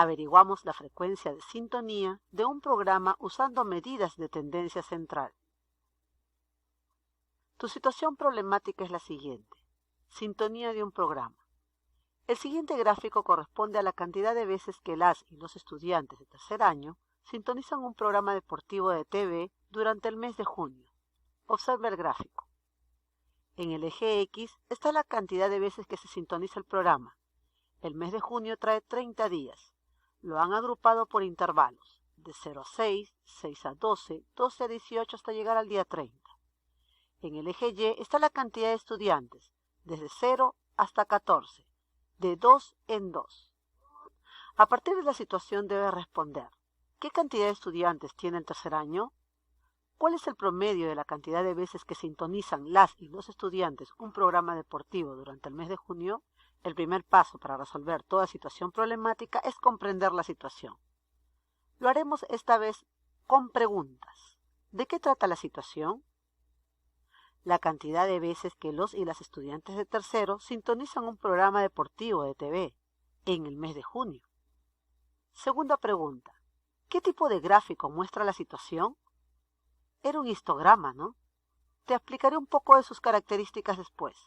Averiguamos la frecuencia de sintonía de un programa usando medidas de tendencia central. Tu situación problemática es la siguiente. Sintonía de un programa. El siguiente gráfico corresponde a la cantidad de veces que las y los estudiantes de tercer año sintonizan un programa deportivo de TV durante el mes de junio. Observa el gráfico. En el eje X está la cantidad de veces que se sintoniza el programa. El mes de junio trae 30 días. Lo han agrupado por intervalos, de 0 a 6, 6 a 12, 12 a 18 hasta llegar al día 30. En el eje Y está la cantidad de estudiantes, desde 0 hasta 14, de 2 en 2. A partir de la situación debes responder, ¿qué cantidad de estudiantes tiene el tercer año? ¿Cuál es el promedio de la cantidad de veces que sintonizan las y los estudiantes un programa deportivo durante el mes de junio? El primer paso para resolver toda situación problemática es comprender la situación. Lo haremos esta vez con preguntas. ¿De qué trata la situación? La cantidad de veces que los y las estudiantes de tercero sintonizan un programa deportivo de TV en el mes de junio. Segunda pregunta. ¿Qué tipo de gráfico muestra la situación? Era un histograma, ¿no? Te explicaré un poco de sus características después.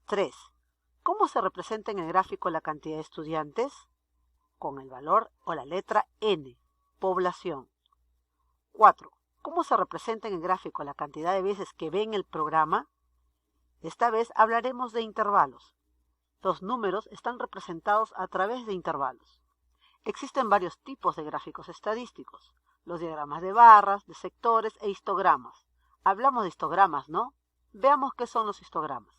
3. ¿Cómo se representa en el gráfico la cantidad de estudiantes? Con el valor o la letra N, población. 4. ¿Cómo se representa en el gráfico la cantidad de veces que ven el programa? Esta vez hablaremos de intervalos. Los números están representados a través de intervalos. Existen varios tipos de gráficos estadísticos. Los diagramas de barras, de sectores e histogramas. Hablamos de histogramas, ¿no? Veamos qué son los histogramas.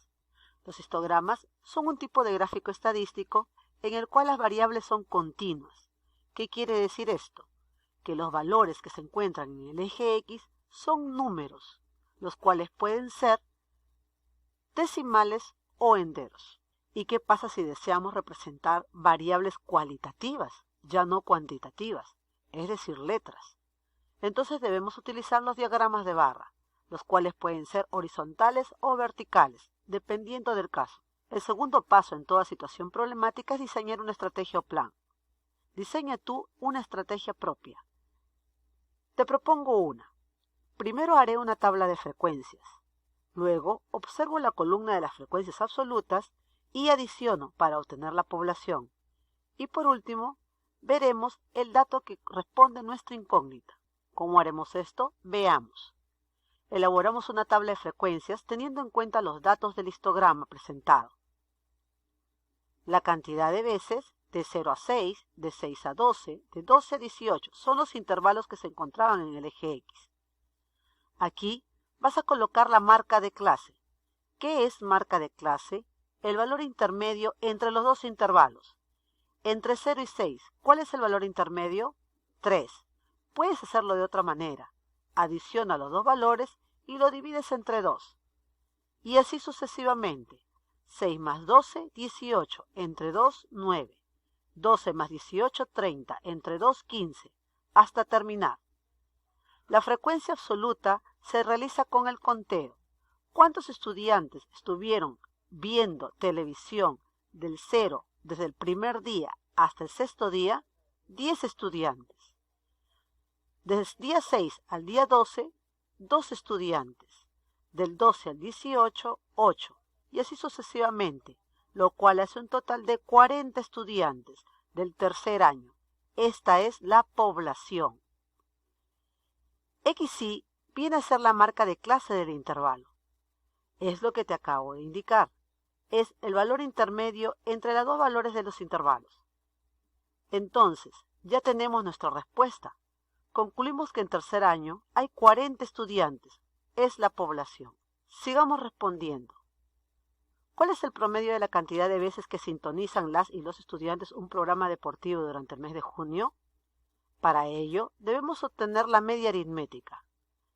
Los histogramas son un tipo de gráfico estadístico en el cual las variables son continuas. ¿Qué quiere decir esto? Que los valores que se encuentran en el eje X son números, los cuales pueden ser decimales o enteros. ¿Y qué pasa si deseamos representar variables cualitativas, ya no cuantitativas, es decir, letras? Entonces debemos utilizar los diagramas de barra, los cuales pueden ser horizontales o verticales, dependiendo del caso. El segundo paso en toda situación problemática es diseñar una estrategia o plan. Diseña tú una estrategia propia. Te propongo una. Primero haré una tabla de frecuencias. Luego observo la columna de las frecuencias absolutas y adiciono para obtener la población. Y por último, veremos el dato que responde a nuestra incógnita. ¿Cómo haremos esto? Veamos. Elaboramos una tabla de frecuencias teniendo en cuenta los datos del histograma presentado. La cantidad de veces, de 0 a 6, de 6 a 12, de 12 a 18, son los intervalos que se encontraban en el eje X. Aquí vas a colocar la marca de clase. ¿Qué es marca de clase? El valor intermedio entre los dos intervalos. Entre 0 y 6, ¿cuál es el valor intermedio? 3. Puedes hacerlo de otra manera. Adiciona los dos valores y lo divides entre 2. Y así sucesivamente. 6 más 12, 18. Entre 2, 9. 12 más 18, 30. Entre 2, 15. Hasta terminar. La frecuencia absoluta se realiza con el conteo. ¿Cuántos estudiantes estuvieron viendo televisión del 0 desde el primer día hasta el sexto día? 10 estudiantes. Desde el día 6 al día 12, 2 estudiantes. Del 12 al 18, 8. Y así sucesivamente, lo cual hace un total de 40 estudiantes del tercer año. Esta es la población. XY viene a ser la marca de clase del intervalo. Es lo que te acabo de indicar. Es el valor intermedio entre los dos valores de los intervalos. Entonces, ya tenemos nuestra respuesta. Concluimos que en tercer año hay 40 estudiantes. Es la población. Sigamos respondiendo. ¿Cuál es el promedio de la cantidad de veces que sintonizan las y los estudiantes un programa deportivo durante el mes de junio? Para ello, debemos obtener la media aritmética.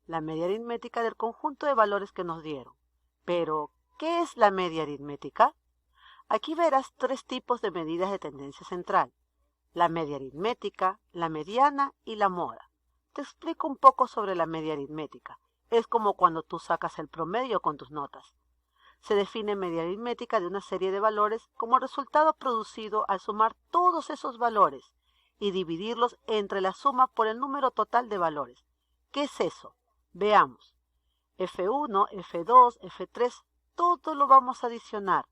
La media aritmética del conjunto de valores que nos dieron. Pero, ¿qué es la media aritmética? Aquí verás 3 tipos de medidas de tendencia central. La media aritmética, la mediana y la moda. Te explico un poco sobre la media aritmética. Es como cuando tú sacas el promedio con tus notas. Se define media aritmética de una serie de valores como el resultado producido al sumar todos esos valores y dividirlos entre la suma por el número total de valores. ¿Qué es eso? Veamos. F1, F2, F3, todo lo vamos a adicionar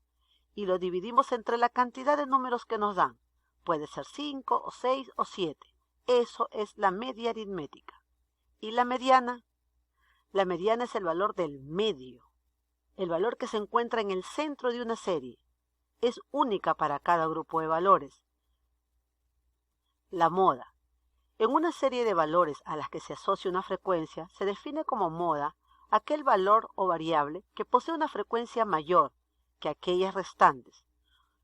y lo dividimos entre la cantidad de números que nos dan. Puede ser 5 o 6 o 7. Eso es la media aritmética. ¿Y la mediana? La mediana es el valor del medio, el valor que se encuentra en el centro de una serie. Es única para cada grupo de valores. La moda. En una serie de valores a las que se asocia una frecuencia, se define como moda aquel valor o variable que posee una frecuencia mayor que aquellas restantes.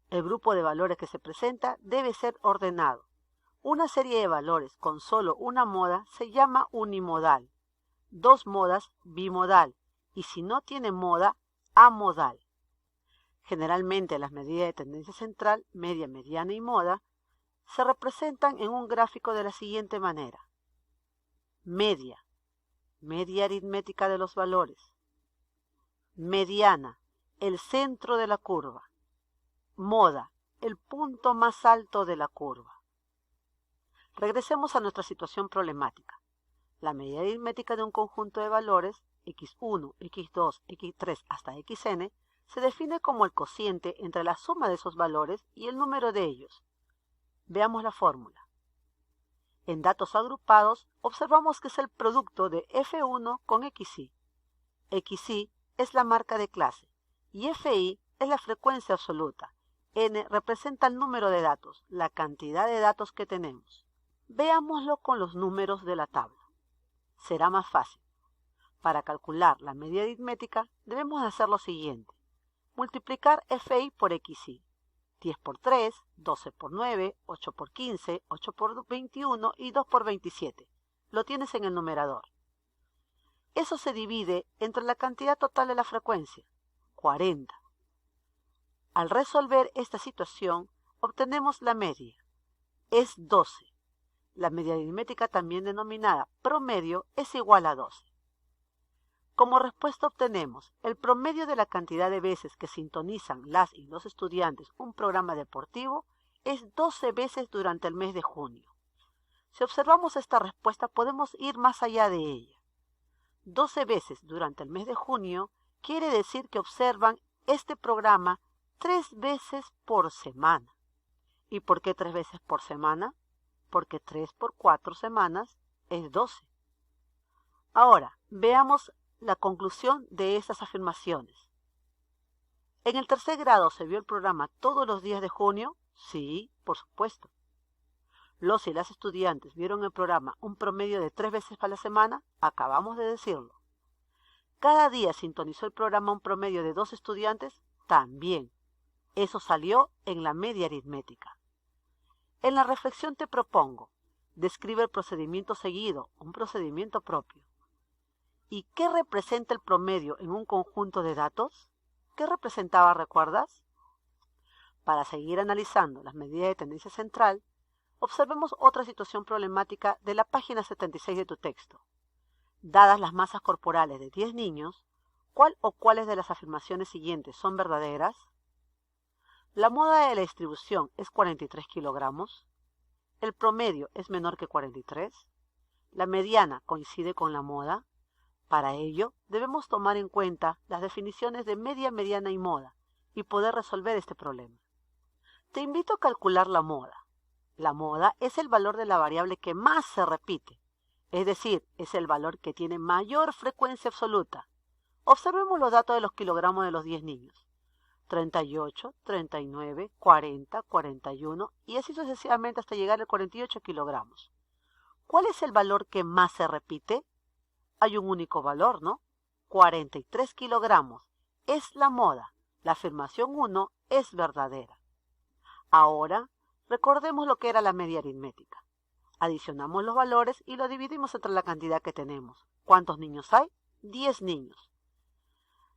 El grupo de valores que se presenta debe ser ordenado. Una serie de valores con solo una moda se llama unimodal, dos modas bimodal y si no tiene moda, amodal. Generalmente las medidas de tendencia central, media, mediana y moda se representan en un gráfico de la siguiente manera. Media, media aritmética de los valores. Mediana, el centro de la curva. Moda, el punto más alto de la curva. Regresemos a nuestra situación problemática. La media aritmética de un conjunto de valores, x1, x2, x3 hasta xn, se define como el cociente entre la suma de esos valores y el número de ellos. Veamos la fórmula. En datos agrupados, observamos que es el producto de F1 con XI. XI es la marca de clase y FI es la frecuencia absoluta. N representa el número de datos, la cantidad de datos que tenemos. Veámoslo con los números de la tabla. Será más fácil. Para calcular la media aritmética debemos hacer lo siguiente. Multiplicar FI por XI. 10 por 3, 12 por 9, 8 por 15, 8 por 21 y 2 por 27. Lo tienes en el numerador. Eso se divide entre la cantidad total de la frecuencia, 40. Al resolver esta situación, obtenemos la media. Es 12. La media aritmética, también denominada promedio, es igual a 12. Como respuesta obtenemos el promedio de la cantidad de veces que sintonizan las y los estudiantes un programa deportivo es 12 veces durante el mes de junio. Si observamos esta respuesta podemos ir más allá de ella. 12 veces durante el mes de junio quiere decir que observan este programa 3 veces por semana. ¿Y por qué 3 veces por semana? Porque 3 por 4 semanas es 12. Ahora, veamos la conclusión de esas afirmaciones. ¿En el tercer grado se vio el programa todos los días de junio? Sí, por supuesto. Los y las estudiantes vieron el programa un promedio de 3 veces a la semana, acabamos de decirlo. ¿Cada día sintonizó el programa un promedio de 2 estudiantes? También. Eso salió en la media aritmética. En la reflexión te propongo, describe el procedimiento seguido, un procedimiento propio. ¿Y qué representa el promedio en un conjunto de datos? ¿Qué representaba, recuerdas? Para seguir analizando las medidas de tendencia central, observemos otra situación problemática de la página 76 de tu texto. Dadas las masas corporales de 10 niños, ¿cuál o cuáles de las afirmaciones siguientes son verdaderas? La moda de la distribución es 43 kilogramos. El promedio es menor que 43. La mediana coincide con la moda. Para ello, debemos tomar en cuenta las definiciones de media, mediana y moda y poder resolver este problema. Te invito a calcular la moda. La moda es el valor de la variable que más se repite, es decir, es el valor que tiene mayor frecuencia absoluta. Observemos los datos de los kilogramos de los 10 niños. 38, 39, 40, 41 y así sucesivamente hasta llegar al 48 kilogramos. ¿Cuál es el valor que más se repite? Hay un único valor, ¿no? 43 kilogramos. Es la moda. La afirmación 1 es verdadera. Ahora, recordemos lo que era la media aritmética. Adicionamos los valores y lo dividimos entre la cantidad que tenemos. ¿Cuántos niños hay? 10 niños.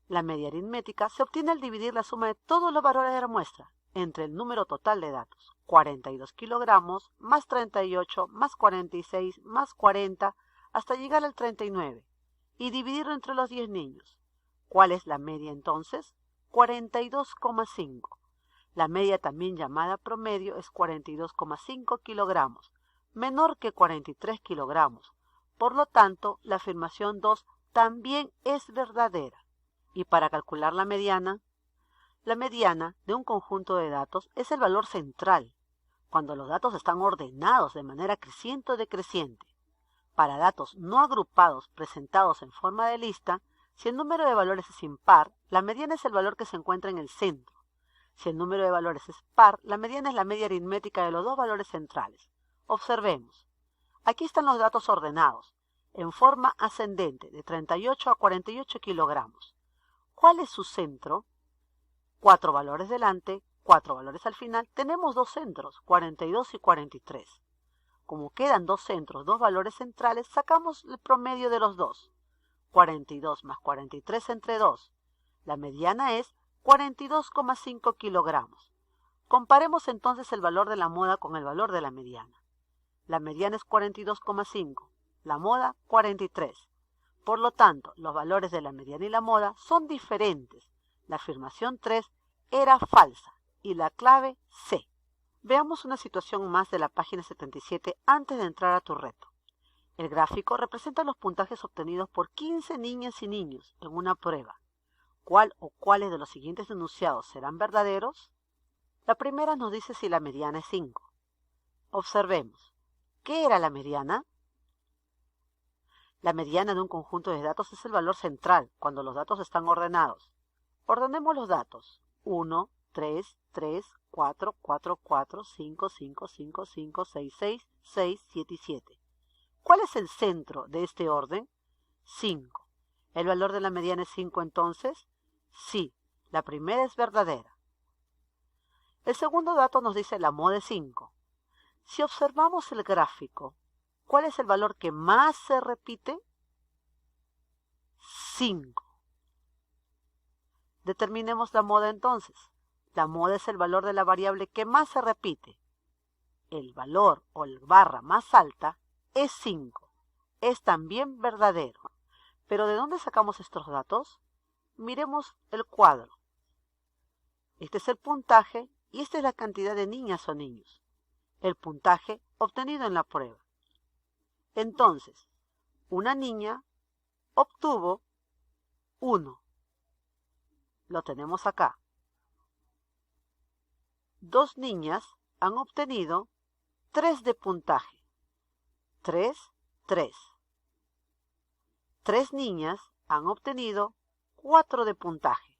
La media aritmética se obtiene al dividir la suma de todos los valores de la muestra entre el número total de datos. 42 kilogramos más 38 más 46 más 40 hasta llegar al 39 y dividirlo entre los 10 niños. ¿Cuál es la media entonces? 42,5. La media, también llamada promedio, es 42,5 kilogramos, menor que 43 kilogramos. Por lo tanto, la afirmación 2 también es verdadera. Y para calcular la mediana de un conjunto de datos es el valor central, cuando los datos están ordenados de manera creciente o decreciente. Para datos no agrupados presentados en forma de lista, si el número de valores es impar, la mediana es el valor que se encuentra en el centro. Si el número de valores es par, la mediana es la media aritmética de los dos valores centrales. Observemos. Aquí están los datos ordenados, en forma ascendente, de 38 a 48 kilogramos. ¿Cuál es su centro? 4 valores delante, 4 valores al final. Tenemos dos centros, 42 y 43. Como quedan dos centros, dos valores centrales, sacamos el promedio de los dos. 42 más 43 entre 2. La mediana es 42,5 kilogramos. Comparemos entonces el valor de la moda con el valor de la mediana. La mediana es 42,5, la moda 43. Por lo tanto, los valores de la mediana y la moda son diferentes. La afirmación 3 era falsa y la clave C. Veamos una situación más de la página 77 antes de entrar a tu reto. El gráfico representa los puntajes obtenidos por 15 niñas y niños en una prueba. ¿Cuál o cuáles de los siguientes enunciados serán verdaderos? La primera nos dice si la mediana es 5. Observemos. ¿Qué era la mediana? La mediana de un conjunto de datos es el valor central cuando los datos están ordenados. Ordenemos los datos. 1, 3, 3, 4, 4, 4, 5, 5, 5, 5, 6, 6, 6, 7 y 7. ¿Cuál es el centro de este orden? 5. ¿El valor de la mediana es 5 entonces? Sí, la primera es verdadera. El segundo dato nos dice la moda es 5. Si observamos el gráfico, ¿cuál es el valor que más se repite? 5. Determinemos la moda entonces. La moda es el valor de la variable que más se repite. El valor o el barra más alta es 5. Es también verdadero. ¿Pero de dónde sacamos estos datos? Miremos el cuadro. Este es el puntaje y esta es la cantidad de niñas o niños. El puntaje obtenido en la prueba. Entonces, una niña obtuvo 1. Lo tenemos acá. 2 niñas han obtenido 3 de puntaje. 3, 3. 3 niñas han obtenido 4 de puntaje.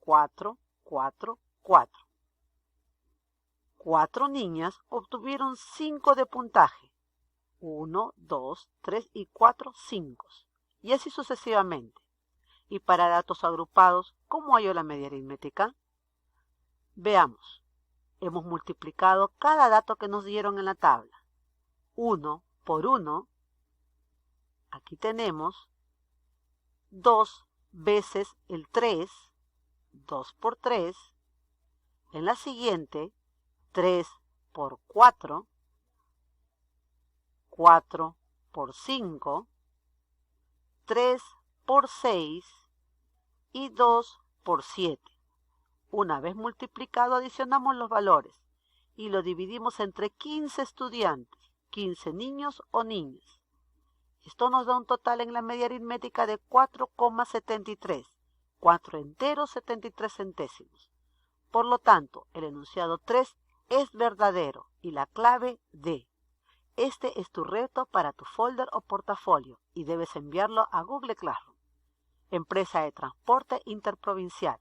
4, 4, 4. 4 niñas obtuvieron 5 de puntaje. 1, 2, 3 y 4, 5. Y así sucesivamente. Y para datos agrupados, ¿cómo hallo la media aritmética? Veamos. Hemos multiplicado cada dato que nos dieron en la tabla. 1 por 1. Aquí tenemos 2 veces el 3. 2 por 3. En la siguiente, 3 por 4. 4 por 5. 3 por 6 y 2 por 7. Una vez multiplicado, adicionamos los valores y lo dividimos entre 15 estudiantes, 15 niños o niñas. Esto nos da un total en la media aritmética de 4,73, 4 enteros 73 centésimos. Por lo tanto, el enunciado 3 es verdadero y la clave D. Este es tu reto para tu folder o portafolio y debes enviarlo a Google Classroom. Empresa de Transporte Interprovincial.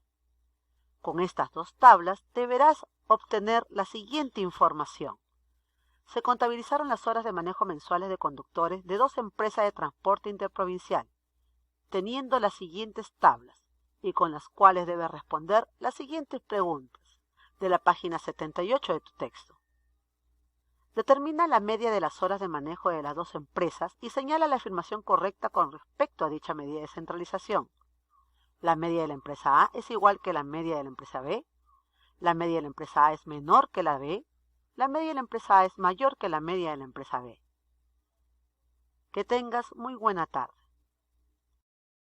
Con estas dos tablas deberás obtener la siguiente información. Se contabilizaron las horas de manejo mensuales de conductores de 2 empresas de transporte interprovincial, teniendo las siguientes tablas y con las cuales debes responder las siguientes preguntas de la página 78 de tu texto. Determina la media de las horas de manejo de las 2 empresas y señala la afirmación correcta con respecto a dicha medida de centralización. La media de la empresa A es igual que la media de la empresa B. La media de la empresa A es menor que la B. La media de la empresa A es mayor que la media de la empresa B. Que tengas muy buena tarde.